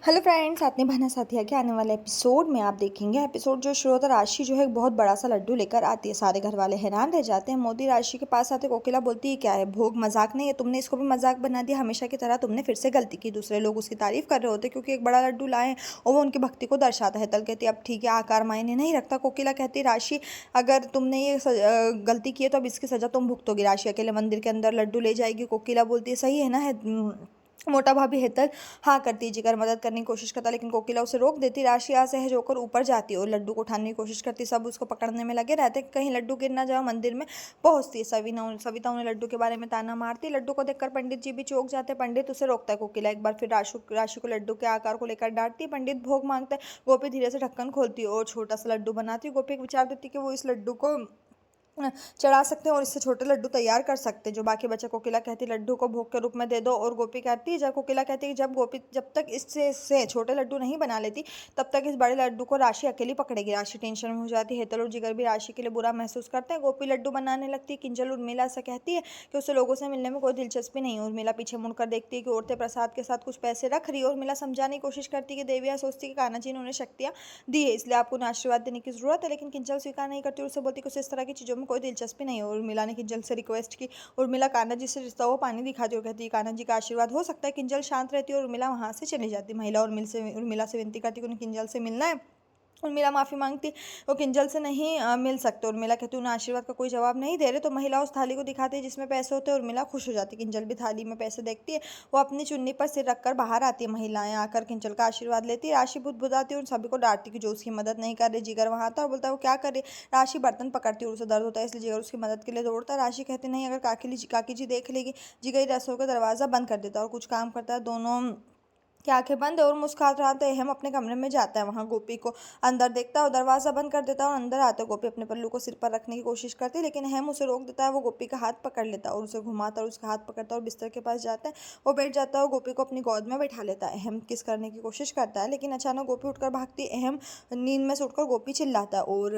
Hello friends, आपने बहना साथिया के आने वाले एपिसोड में आप देखेंगे। एपिसोड जो शुरू होता है, राशि जो है एक बहुत बड़ा सा लड्डू लेकर आती है। सारे घर वाले हैरान रह जाते हैं। मोदी राशि के पास आते, कोकिला बोलती है क्या है भोग, मजाक नहीं है, तुमने इसको भी मजाक बना दिया, हमेशा की तरह तुमने फिर से गलती की। दूसरे लोग उसकी तारीफ कर रहे होते क्योंकि एक बड़ा लड्डू लाए और वो उनकी भक्ति को दर्शाता है। तल कहती है अब ठीक है, आकार मायने नहीं रखता। कोकिला कहती राशि अगर तुमने ये गलती की है तो अब इसकी सजा तुम भुगतोगी। राशि अकेले मंदिर के अंदर लड्डू ले जाएगी। कोकिला बोलती है सही है ना, है मोटा भाभी हेतल हाँ करती है। जिगर मदद करने की कोशिश करता लेकिन कोकिला उसे रोक देती। राशि असहज होकर ऊपर जाती है और लड्डू को उठाने की कोशिश करती। सब उसको पकड़ने में लगे रहते कहीं लड्डू गिर ना जाए। मंदिर में पहुंचती है सविता उन्हें लड्डू के बारे में ताना मारती। लड्डू को देखकर पंडित जी भी चौंक जाते हैं। पंडित उसे रोकता है। कोकिला एक बार फिर राशि को लड्डू के आकार को लेकर डांटती है। पंडित भोग मांगता है। गोपी धीरे से ढक्कन खोलती है और छोटा सा लड्डू बनाती है। गोपी एक विचार देती है कि वो इस लड्डू को चढ़ा सकते हैं और इससे छोटे लड्डू तैयार कर सकते हैं जो बाकी बचे। कोकिला कहती लड्डू को भोग के रूप में दे दो और गोपी कहती है जब कोकिला कहती है जब तक इससे छोटे लड्डू नहीं बना लेती तब तक इस बड़े लड्डू को राशि अकेली पकड़ेगी। राशि टेंशन में हो जाती है। हेतल और जिगर भी राशि के लिए बुरा महसूस करते हैं। गोपी लड्डू बनाने लगती है। किंजल उर्मिला से कहती है कि उसे लोगों से मिलने में कोई दिलचस्पी नहीं है। उर्मिला पीछे मुड़कर देखती है कि औरतें प्रसाद के साथ कुछ पैसे रख रही है। उर्मिला समझाने की कोशिश करती है कि देवियाँ सोचती है कि कान्हा जी ने उन्हें शक्तियाँ दी है, इसलिए आपको उन्हें आशीर्वाद देने की जरूरत है। लेकिन किंजल स्वीकार नहीं करती। उसे बोलती है कि उसे इस तरह की चीज़ों में कोई दिलचस्पी नहीं है। उर्मिला ने किंजल से रिक्वेस्ट की। उर्मिला कान्हा जी से रिश्ता वो पानी दिखाती और कहती है कान्हा जी का आशीर्वाद हो सकता है। किंजल शांत रहती है और उर्मिला वहां से चली जाती। महिला उर्मिला से विनती करती है कि उन्हें किंजल से मिलना है। उर्मिला माफ़ी मांगती, वो किंजल से नहीं मिल सकते। उर्मिला कहती उन्हें आशीर्वाद का कोई जवाब नहीं दे रहे तो महिला उस थाली को दिखाती है जिसमें पैसे होते हैं। उर्मिला खुश हो जाती है। किंजल भी थाली में पैसे देखती है। वो अपनी चुन्नी पर सिर रखकर बाहर आती है। महिलाएं आकर किंजल का आशीर्वाद लेती है। राशि बुदबुदाती है और सभी को डांटती कि जो उसकी मदद नहीं कर रही। जिगर वहाँ आता है और बोलता है वो क्या करे। राशि बर्तन पकड़ती है और उसे दर्द होता है इसलिए जिगर उसकी मदद के लिए दौड़ता है। राशि कहती नहीं, अगर काकी जी देख लेगी। जिगर रसोई का दरवाजा बंद कर देता है और कुछ काम करता है। दोनों की आंखें बंद है और मुस्कुराता रहा तो अहम अपने कमरे में जाता है। वहाँ गोपी को अंदर देखता है और दरवाजा बंद कर देता है और अंदर आता है। गोपी अपने पल्लू को सिर पर रखने की कोशिश करती है लेकिन अहम उसे रोक देता है। वो गोपी का हाथ पकड़ लेता है और उसे घुमाता है और उसका हाथ पकड़ता है और बिस्तर के पास जाता है। वो बैठ जाता है और गोपी को अपनी गोद में बैठा लेता है। अहम किस करने की कोशिश करता है लेकिन अचानक गोपी उठकर भागती है। अहम नींद में से उठकर गोपी चिल्लाता है और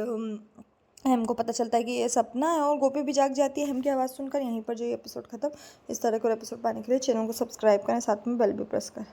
अहम को पता चलता है कि ये सपना है और गोपी भी जाग जाती है। अहम की आवाज़ सुनकर यहीं पर जो ये एपिसोड खत्म। इस तरह के और एपिसोड पाने के लिए चैनल को सब्सक्राइब करें, साथ में बेल भी प्रेस करें।